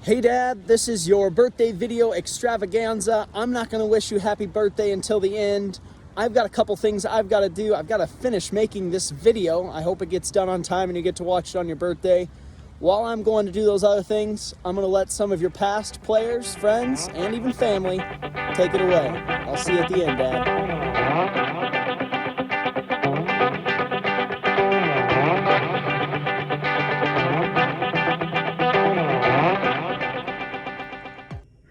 Hey Dad, this is your birthday video extravaganza. I'm not gonna wish you happy birthday until the end. I've got a couple things I've gotta do. I've gotta finish making this video. I hope it gets done on time and you get to watch it on your birthday. While I'm going to do those other things, I'm gonna let some of your past players, friends, and even family take it away. I'll see you at the end, Dad.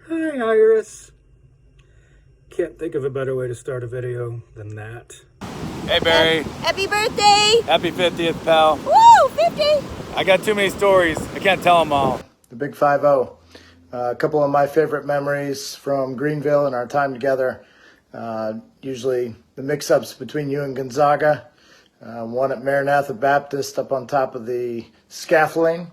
Hi, Iris. Can't think of a better way to start a video than that. Hey Barry, Happy birthday! happy 50th, pal. Woo! 50! I got too many stories. I can't tell them all. The Big 5-0. A couple of my favorite memories from Greenville and our time together. Usually the mix-ups between you and Gonzaga. One at Maranatha Baptist up on top of the scaffolding,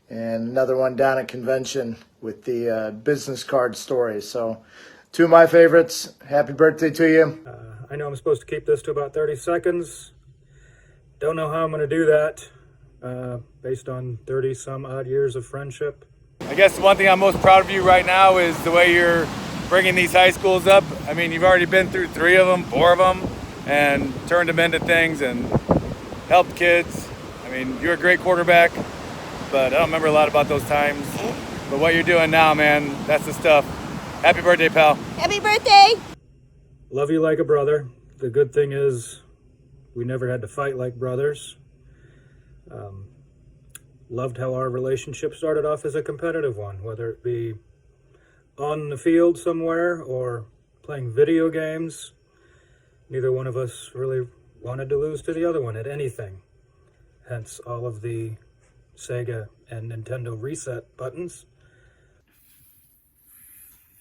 and another one down at convention with the business card stories. So two of my favorites. Happy birthday to you. I know I'm supposed to keep this to about 30 seconds. Don't know how I'm going to do that based on 30 some odd years of friendship. I guess the one thing I'm most proud of you right now is the way you're bringing these high schools up. I mean, you've already been through 3 of them, 4 of them, and turned them into things and helped kids. I mean, you're a great quarterback, but I don't remember a lot about those times. But what you're doing now, man, that's the stuff. Happy birthday, pal. Happy birthday! Love you like a brother. The good thing is we never had to fight like brothers. Loved how our relationship started off as a competitive one, whether it be on the field somewhere or playing video games. Neither one of us really wanted to lose to the other one at anything. Hence all of the Sega and Nintendo reset buttons.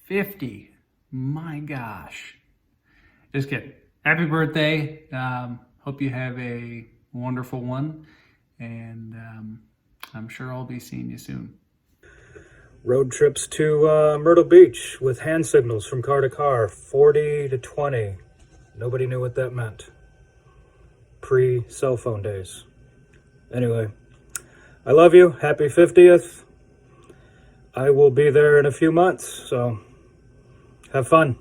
50. My gosh. Just kidding. Happy birthday. Hope you have a wonderful one. And I'm sure I'll be seeing you soon. Road trips to Myrtle Beach with hand signals from car to car, 40 to 20. Nobody knew what that meant. Pre-cell phone days. Anyway, I love you. Happy 50th. I will be there in a few months, so have fun.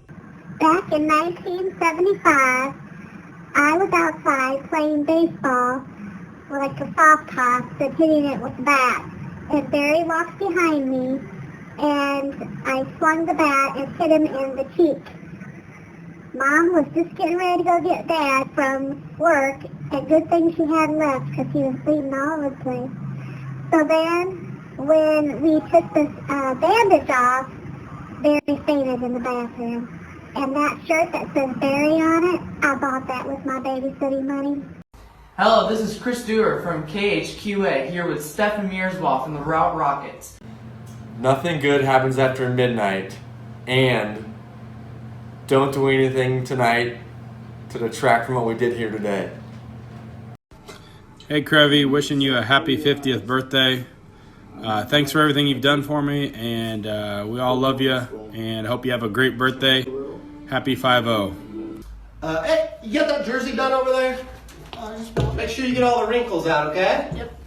Back in 1975, I was outside playing baseball, like a soft toss, but hitting it with the bat. And Barry walks behind me, and I swung the bat and hit him in the cheek. Mom was just getting ready to go get Dad from work, and good thing she hadn't left because he was bleeding all over the place. So then, when we took this bandage off, Barry fainted in the bathroom. And that shirt that says Barry on it, I bought that with my babysitting money. Hello, this is Chris Dewar from KHQA here with Stefan Mearswall from the Route Rockets. Nothing good happens after midnight, and don't do anything tonight to detract from what we did here today. Hey Krevy, wishing you a happy 50th birthday. Thanks for everything you've done for me, and we all love you, and hope you have a great birthday. Happy 5-0. Hey, you got that jersey done over there? Just make sure you get all the wrinkles out, okay? Yep.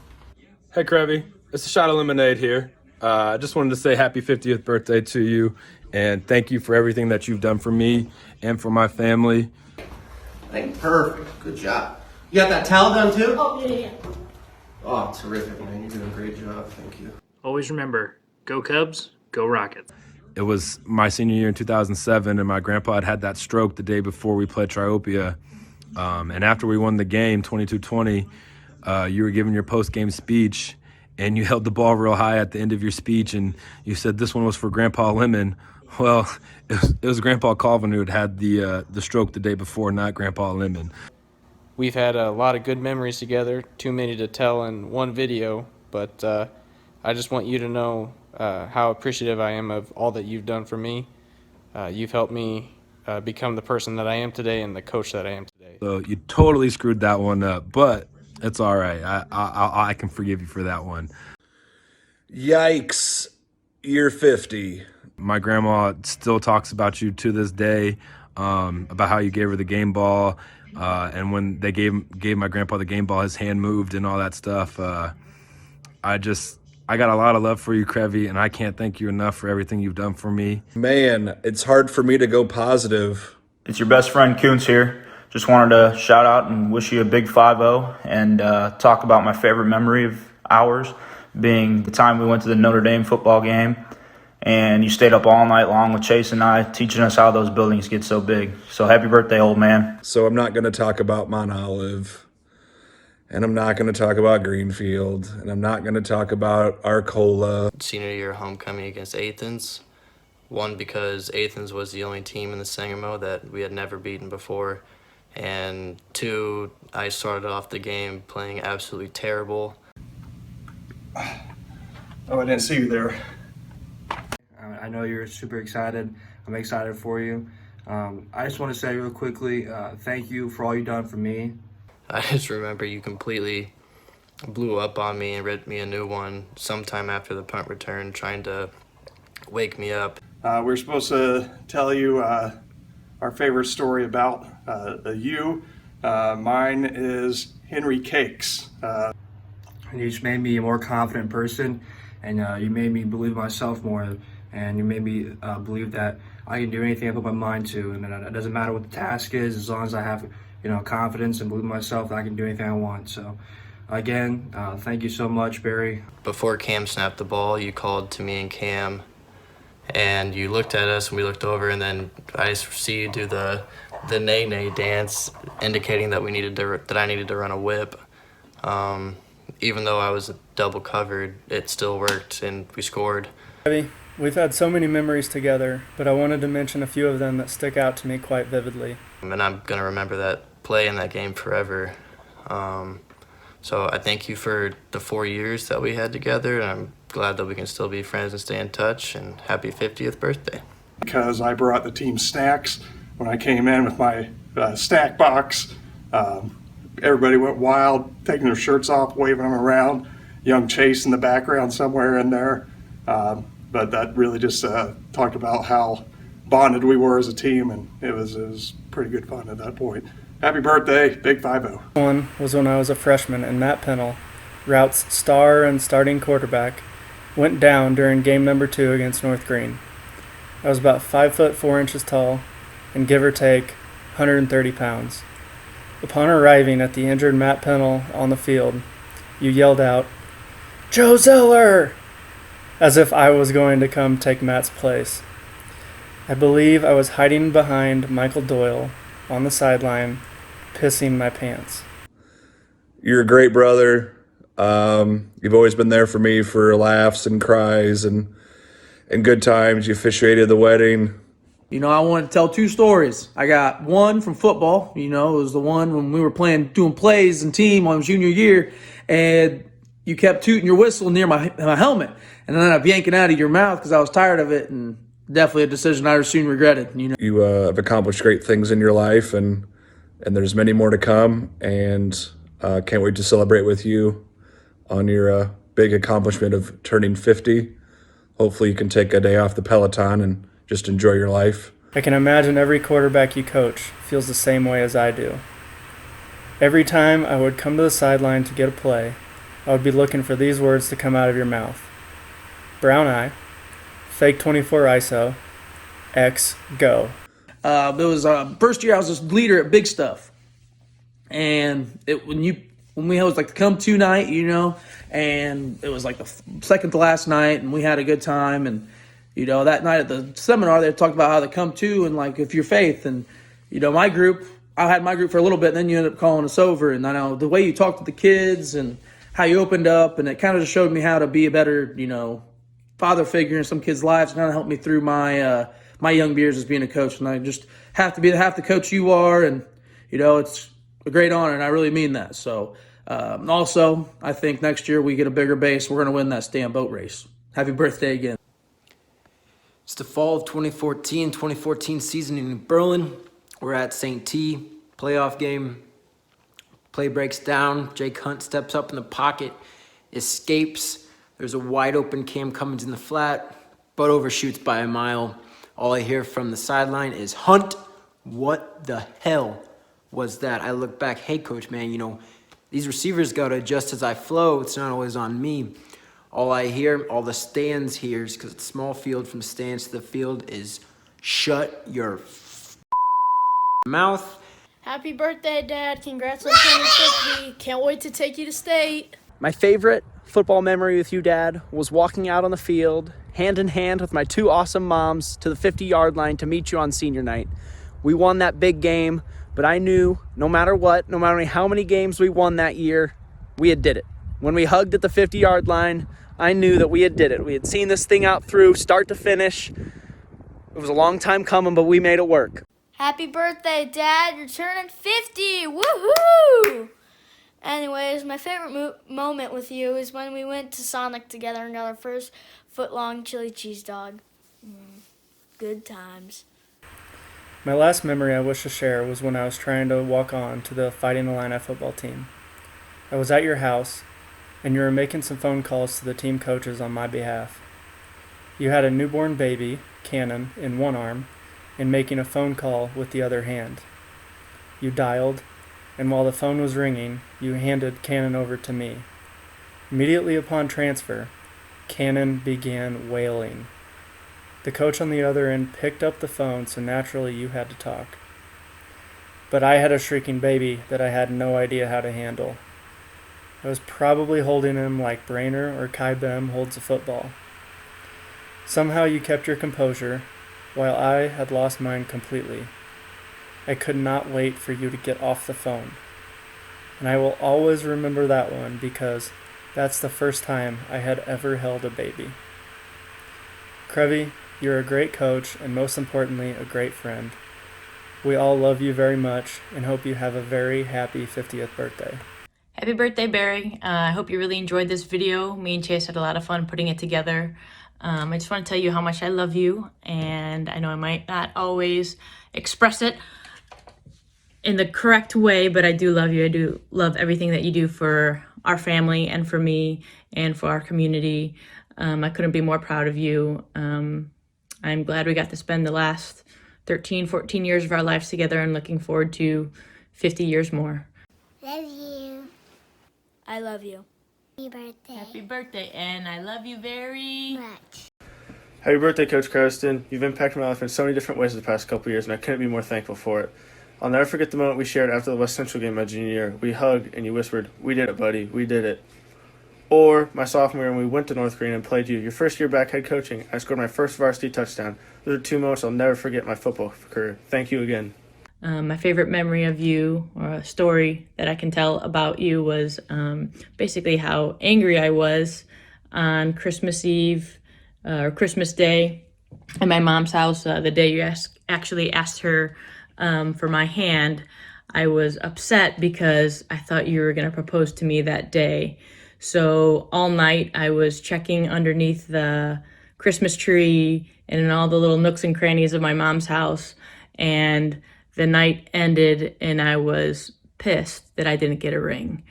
Hey Krevy, it's a shot of lemonade here. I just wanted to say happy 50th birthday to you, and thank you for everything that you've done for me and for my family. Hey, perfect. Good job. You got that towel done too? Oh, yeah. Oh, terrific, man. You're doing a great job. Thank you. Always remember, go Cubs, go Rockets. It was my senior year in 2007, and my grandpa had that stroke the day before we played Triopia. And after we won the game, 22-20, you were giving your post-game speech, and you held the ball real high at the end of your speech, and you said this one was for Grandpa Lemon. Well, it was Grandpa Colvin who had the stroke the day before, not Grandpa Lemon. We've had a lot of good memories together, too many to tell in one video, but I just want you to know how appreciative I am of all that you've done for me. You've helped me become the person that I am today and the coach that I am today. So you totally screwed that one up, but it's all right. I can forgive you for that one. Yikes, you're 50. My grandma still talks about you to this day, about how you gave her the game ball. And when they gave my grandpa the game ball, his hand moved and all that stuff. I got a lot of love for you, Krevy, and I can't thank you enough for everything you've done for me. Man, it's hard for me to go positive. It's your best friend Koontz here. Just wanted to shout out and wish you a big 5-0 and talk about my favorite memory of ours being the time we went to the Notre Dame football game and you stayed up all night long with Chase and I teaching us how those buildings get so big. So happy birthday, old man. So I'm not going to talk about Mount Olive, and I'm not going to talk about Greenfield, and I'm not going to talk about Arcola. Senior year homecoming against Athens. One, because Athens was the only team in the Sangamo that we had never beaten before. And two, I started off the game playing absolutely terrible. Oh, I didn't see you there. I know you're super excited. I'm excited for you. I just want to say real quickly, thank you for all you've done for me. I just remember you completely blew up on me and read me a new one sometime after the punt return, trying to wake me up. We're supposed to tell you our favorite story about you. Mine is Henry Cakes. You just made me a more confident person, and you made me believe myself more, and you made me believe that I can do anything I put my mind to, and it doesn't matter what the task is, as long as I have confidence and believe in myself that I can do anything I want. So again, thank you so much, Barry. Before Cam snapped the ball, you called to me and Cam, and you looked at us, and we looked over, and then I see you do the nay-nay dance, indicating that I needed to run a whip. Even though I was double covered, it still worked, and we scored. We've had so many memories together, but I wanted to mention a few of them that stick out to me quite vividly. And I'm going to remember that play in that game forever. So I thank you for the 4 years that we had together, and I'm glad that we can still be friends and stay in touch, and happy 50th birthday. Because I brought the team snacks when I came in with my snack box. Everybody went wild, taking their shirts off, waving them around. Young Chase in the background somewhere in there. But that really just talked about how bonded we were as a team, and it was pretty good fun at that point. Happy birthday, Big 5-0. One was when I was a freshman and Matt Pennell, Rout's star and starting quarterback, went down during game number 2 against North Green. I was about 5 foot 4 inches tall and give or take 130 pounds. Upon arriving at the injured Matt Pennell on the field, you yelled out, "Joe Zeller!" as if I was going to come take Matt's place. I believe I was hiding behind Michael Doyle on the sideline, pissing my pants. You're a great brother. You've always been there for me for laughs and cries and good times. You officiated the wedding. I want to tell 2 stories. I got one from football. It was the one when we were doing plays and team on junior year, and you kept tooting your whistle near my helmet, and then I'd yanking out of your mouth because I was tired of it, and definitely a decision I soon regretted. You have accomplished great things in your life, and there's many more to come, and can't wait to celebrate with you on your big accomplishment of turning 50. Hopefully you can take a day off the Peloton and just enjoy your life. I can imagine every quarterback you coach feels the same way as I do. Every time I would come to the sideline to get a play, I would be looking for these words to come out of your mouth. Brown eye, fake 24 ISO, X, go. It was first year I was a leader at Big Stuff. And when we had the come to night, and it was like the second to last night, and we had a good time, and that night at the seminar, they talked about how they come to and if your faith. And, my group, I had my group for a little bit, and then you ended up calling us over. And I know the way you talked to the kids and how you opened up, and it kind of just showed me how to be a better, father figure in some kids' lives, and kind of helped me through my my young years as being a coach. And I just have to be half the coach you are. And, it's a great honor, and I really mean that. So, also, I think next year we get a bigger base. We're going to win that Stan boat race. Happy birthday again. It's the fall of 2014 season in Berlin. We're at St. T, playoff game. Play breaks down. Jake Hunt steps up in the pocket, escapes. There's a wide open Cam Cummins in the flat, but overshoots by a mile. All I hear from the sideline is, "Hunt, what the hell was that?" I look back, "Hey, coach, man, these receivers got to adjust as I flow. It's not always on me." all I hear, all the stands hears, because it's a small field from stands to the field, is shut your mouth. Happy birthday, Dad. Congrats on turning 50. Can't wait to take you to state. My favorite football memory with you, Dad, was walking out on the field, hand in hand with my two awesome moms, to the 50-yard line to meet you on senior night. We won that big game, but I knew no matter what, no matter how many games we won that year, we had did it. When we hugged at the 50-yard line, I knew that we had did it. We had seen this thing out through start to finish. It was a long time coming, but we made it work. Happy birthday, Dad. You're turning 50. Woohoo! Anyways, my favorite moment with you is when we went to Sonic together and got our first foot-long chili cheese dog. Good times. My last memory I wish to share was when I was trying to walk on to the Fighting Illini football team. I was at your house, and you were making some phone calls to the team coaches on my behalf. You had a newborn baby, Cannon, in one arm, and making a phone call with the other hand. You dialed, and while the phone was ringing, you handed Cannon over to me. Immediately upon transfer, Cannon began wailing. The coach on the other end picked up the phone, so naturally you had to talk. But I had a shrieking baby that I had no idea how to handle. I was probably holding him like Brainer or Kai Bem holds a football. Somehow you kept your composure, while I had lost mine completely. I could not wait for you to get off the phone. And I will always remember that one because that's the first time I had ever held a baby. Krevy, you're a great coach and most importantly, a great friend. We all love you very much and hope you have a very happy 50th birthday. Happy birthday, Barry. I hope you really enjoyed this video. Me and Chase had a lot of fun putting it together. I just want to tell you how much I love you, and I know I might not always express it in the correct way, but I do love you. I do love everything that you do for our family and for me and for our community. I couldn't be more proud of you. I'm glad we got to spend the last 13, 14 years of our lives together and looking forward to 50 years more. Love you. I love you. Happy birthday. Happy birthday, and I love you very much. Happy birthday, Coach Croston. You've impacted my life in so many different ways the past couple years, and I couldn't be more thankful for it. I'll never forget the moment we shared after the West Central game my junior year. We hugged, and you whispered, "We did it, buddy. We did it." Or my sophomore year when we went to North Green and played you. Your first year back head coaching, I scored my first varsity touchdown. Those are two moments I'll never forget in my football career. Thank you again. My favorite memory of you, or a story that I can tell about you, was basically how angry I was on Christmas Eve or Christmas Day at my mom's house. The day you actually asked her for my hand, I was upset because I thought you were going to propose to me that day. So all night I was checking underneath the Christmas tree and in all the little nooks and crannies of my mom's house, and the night ended and I was pissed that I didn't get a ring.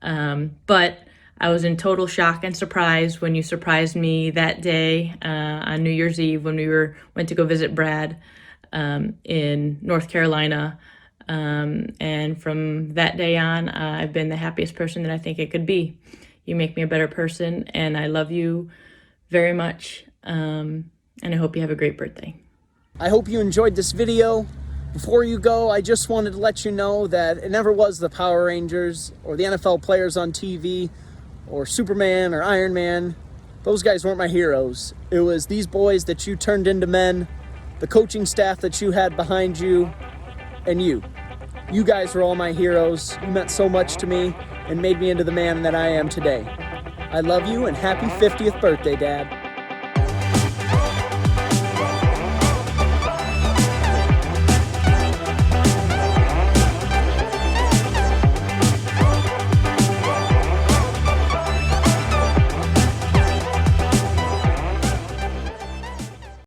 But I was in total shock and surprise when you surprised me that day on New Year's Eve when we went to go visit Brad in North Carolina. And from that day on, I've been the happiest person that I think I could be. You make me a better person, and I love you very much. And I hope you have a great birthday. I hope you enjoyed this video. Before you go, I just wanted to let you know that it never was the Power Rangers or the NFL players on TV or Superman or Iron Man. Those guys weren't my heroes. It was these boys that you turned into men, the coaching staff that you had behind you, and you. You guys were all my heroes. You meant so much to me and made me into the man that I am today. I love you and happy 50th birthday, Dad.